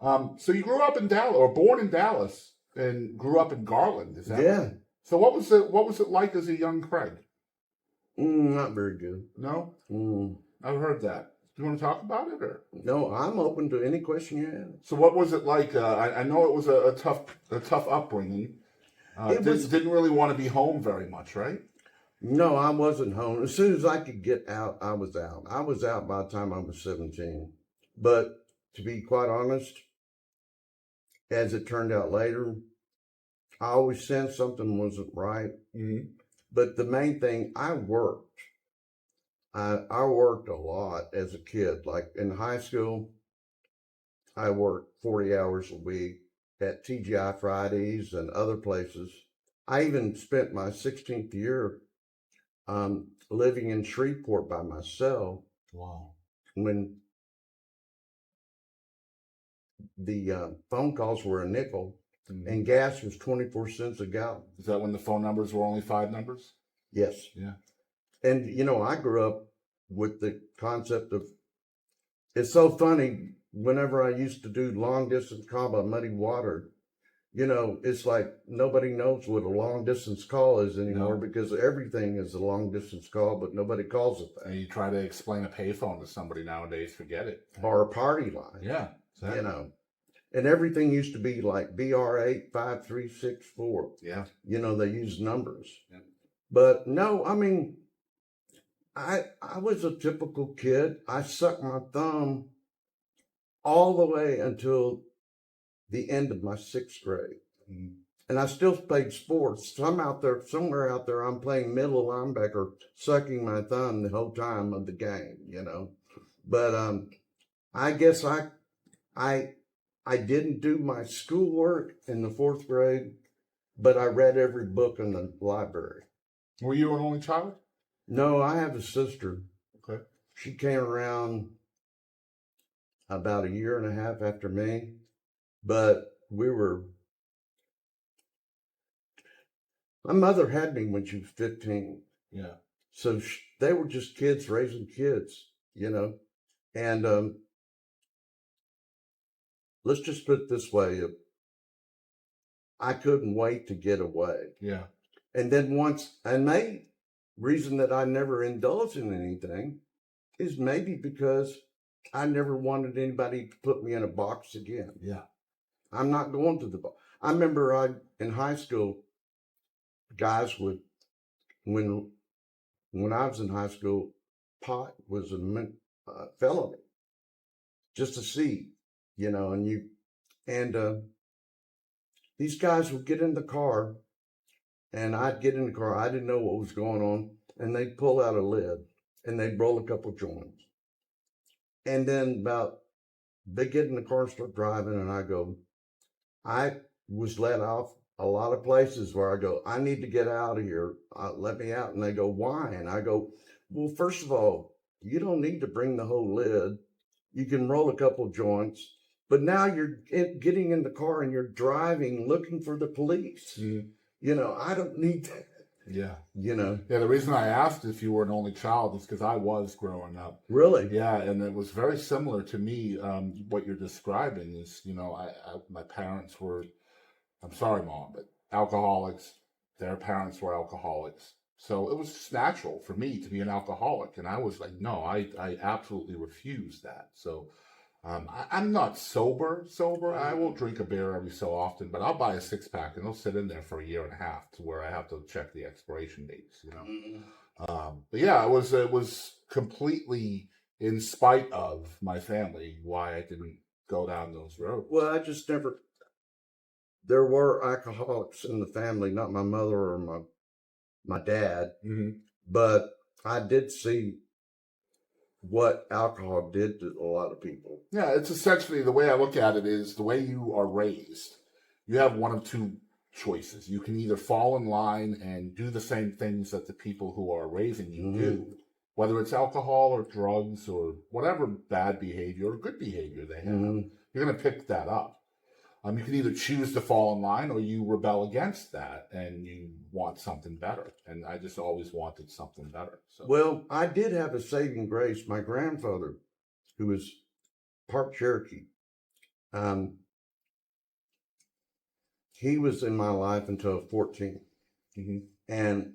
So you grew up in Dallas, or born in Dallas, and grew up in Garland. Is that Yeah. right? So what was it like as a young Craig? Not very good. No, Mm. I've heard that. Do you want to talk about it, or? No, I'm open to any question you have. So what was it like? I know it was a tough upbringing. It was Didn't really want to be home very much, right? No, I wasn't home. As soon as I could get out, I was out. I was out by the time I was 17. But to be quite honest, as it turned out later, I always sensed something wasn't right. Mm-hmm. But the main thing, I worked. I worked a lot as a kid. Like in high school, I worked 40 hours a week at TGI Fridays and other places. I even spent my 16th year living in Shreveport by myself. Wow. When the phone calls were a nickel Mm-hmm. and gas was 24 cents a gallon. Is that when the phone numbers were only 5 numbers? Yes. Yeah. And, I grew up with the concept of, it's so funny, whenever I used to do long distance call by Muddy Water, it's like nobody knows what a long distance call is anymore because everything is a long distance call, but nobody calls it that. And you try to explain a payphone to somebody nowadays, forget it. Or a party line. Yeah. Exactly. And everything used to be like BR85364. Yeah. They use numbers. Yeah. But no, I mean, I was a typical kid. I sucked my thumb all the way until the end of my 6th grade. Mm-hmm. And I still played sports. So somewhere out there, I'm playing middle linebacker, sucking my thumb the whole time of the game, But I guess I didn't do my schoolwork in the 4th grade, but I read every book in the library. Were you an only child? No, I have a sister. Okay. She came around about a year and a half after me, but my mother had me when she was 15. Yeah. So they were just kids raising kids, and let's just put it this way. I couldn't wait to get away. Yeah. And then the reason that I never indulged in anything is maybe because I never wanted anybody to put me in a box again. Yeah. I'm not going to the box. I remember in high school, guys would, when I was in high school, pot was a felony, just a seed, and these guys would get in the car, and I'd get in the car. I didn't know what was going on, and they'd pull out a lid, and they'd roll a couple joints, and then they get in the car and start driving, and I was let off a lot of places where I go, I need to get out of here. Let me out. And they go, why? And I go, well, first of all, you don't need to bring the whole lid. You can roll a couple joints, but now you're getting in the car and you're driving, looking for the police. Mm-hmm. I don't need that. Yeah. Yeah, the reason I asked if you were an only child is because I was growing up. Really? Yeah, and it was very similar to me. What you're describing is, my parents were, I'm sorry, Mom, but alcoholics. Their parents were alcoholics. So it was just natural for me to be an alcoholic. And I was like, no, I absolutely refuse that. So I'm not sober. I will drink a beer every so often, but I'll buy a 6-pack and it'll sit in there for a year and a half to where I have to check the expiration dates, Mm-hmm. But yeah, it was completely in spite of my family why I didn't go down those roads. Well, I just never. There were alcoholics in the family, not my mother or my dad, Mm-hmm. but I did see what alcohol did to a lot of people. Yeah, it's essentially, the way I look at it is the way you are raised. You have one of two choices. You can either fall in line and do the same things that the people who are raising you do, whether it's alcohol or drugs or whatever bad behavior or good behavior they have. Mm-hmm. You're going to pick that up. You can either choose to fall in line or you rebel against that and you want something better. And I just always wanted something better. So. Well, I did have a saving grace. My grandfather, who was part Cherokee, Um, he was in my life until 14. Mm-hmm. And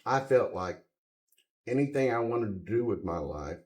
I felt like anything I wanted to do with my life,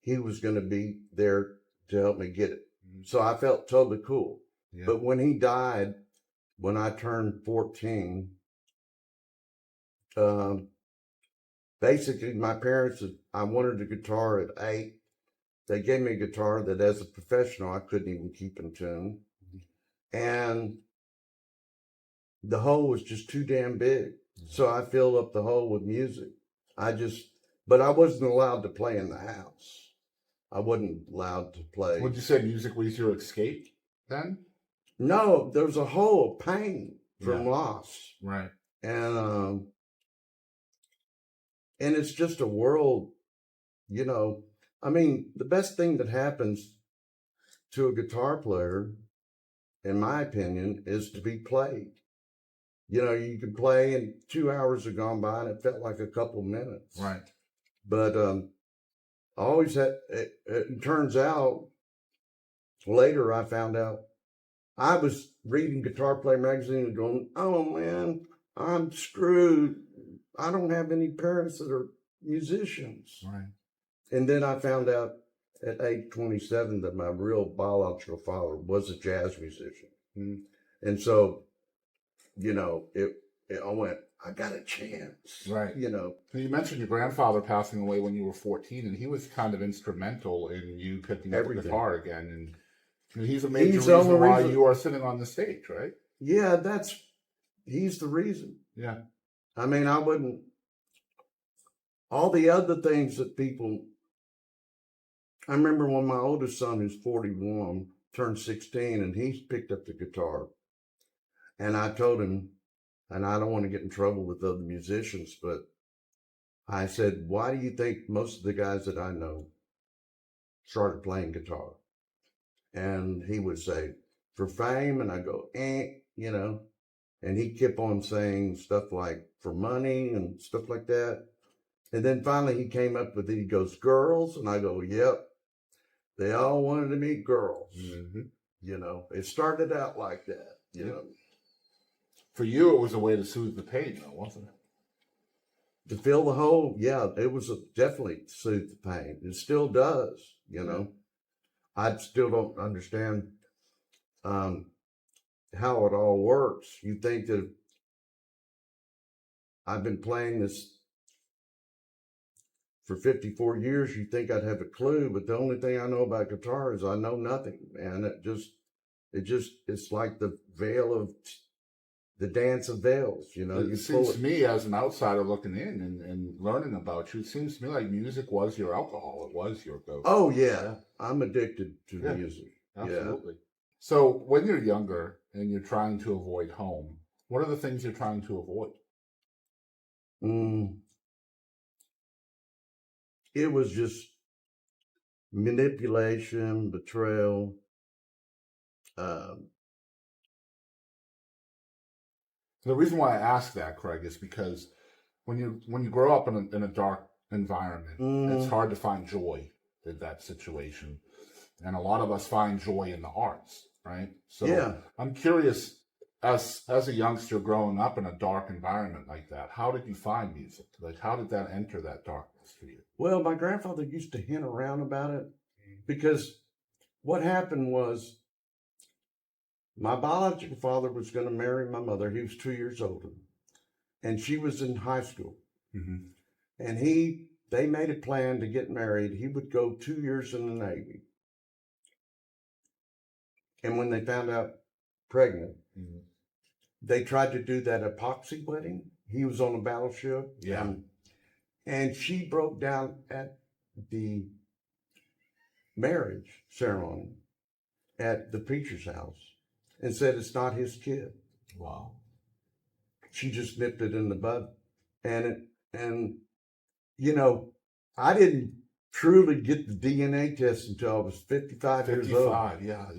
he was going to be there to help me get it. Mm-hmm. So I felt totally cool. Yeah. But when he died, when I turned 14, basically my parents, I wanted a guitar at 8. They gave me a guitar that as a professional, I couldn't even keep in tune. Mm-hmm. And the hole was just too damn big. Mm-hmm. So I filled up the hole with music. But I wasn't allowed to play in the house. I wasn't allowed to play. Would you say music was your escape then? No, there was a hole of pain from loss. Right. And it's just a world, I mean, the best thing that happens to a guitar player, in my opinion, is to be played. You could play and 2 hours have gone by and it felt like a couple minutes. Right. But I always had, it turns out, later I found out, I was reading Guitar Player magazine and going, oh man, I'm screwed. I don't have any parents that are musicians. Right. And then I found out at age 27 that my real biological father was a jazz musician. Mm-hmm. And so, I went, I got a chance. Right. You mentioned your grandfather passing away when you were 14, and he was kind of instrumental in you picking up the guitar again. And he's a major reason why you are sitting on the stage, right? Yeah, he's the reason. Yeah. I mean, I wouldn't, all the other things that I remember when my oldest son, who's 41, turned 16, and he picked up the guitar. And I told him, and I don't want to get in trouble with other musicians, but I said, why do you think most of the guys that I know started playing guitar? And he would say, for fame. And I go, and he kept on saying stuff like for money and stuff like that. And then finally he came up with it. He goes, girls. And I go, yep. They all wanted to meet girls. Mm-hmm. It started out like that, you know. For you, it was a way to soothe the pain, though, wasn't it? To fill the hole, yeah, it was definitely to soothe the pain. It still does, I still don't understand how it all works. You think that I've been playing this for 54 years, you think I'd have a clue, but the only thing I know about guitar is I know nothing, man. It's like the veil of the dance of veils, It seems to me, as an outsider looking in and learning about you, it seems to me like music was your alcohol. It was your go-to. Oh, yeah. I'm addicted to music. Absolutely. Yeah. So when you're younger and you're trying to avoid home, what are the things you're trying to avoid? It was just manipulation, betrayal. The reason why I ask that, Craig, is because when you grow up in a dark environment, it's hard to find joy in that situation, and a lot of us find joy in the arts, right? So I'm curious, as a youngster growing up in a dark environment like that, how did you find music? Like, how did that enter that darkness for you? Well, my grandfather used to hint around about it, because what happened was my biological father was going to marry my mother. He was 2 years older, and she was in high school. Mm-hmm. And they made a plan to get married. He would go 2 years in the Navy. And when they found out pregnant, they tried to do that epoxy wedding. He was on a battleship. Yeah. And she broke down at the marriage ceremony at the preacher's house and said it's not his kid. Wow. She just nipped it in the bud. And I didn't truly get the DNA test until I was 55 years old. 55, yeah.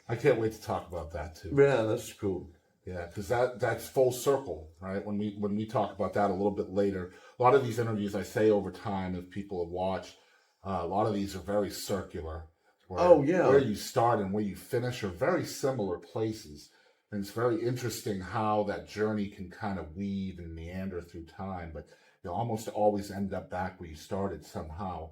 I can't wait to talk about that too. Yeah, that's cool. Yeah, because that's full circle, right? When we talk about that a little bit later, a lot of these interviews I say over time, if people have watched, a lot of these are very circular. Oh yeah. where you start and where you finish are very similar places. And it's very interesting how that journey can kind of weave and meander through time, but you almost always end up back where you started somehow.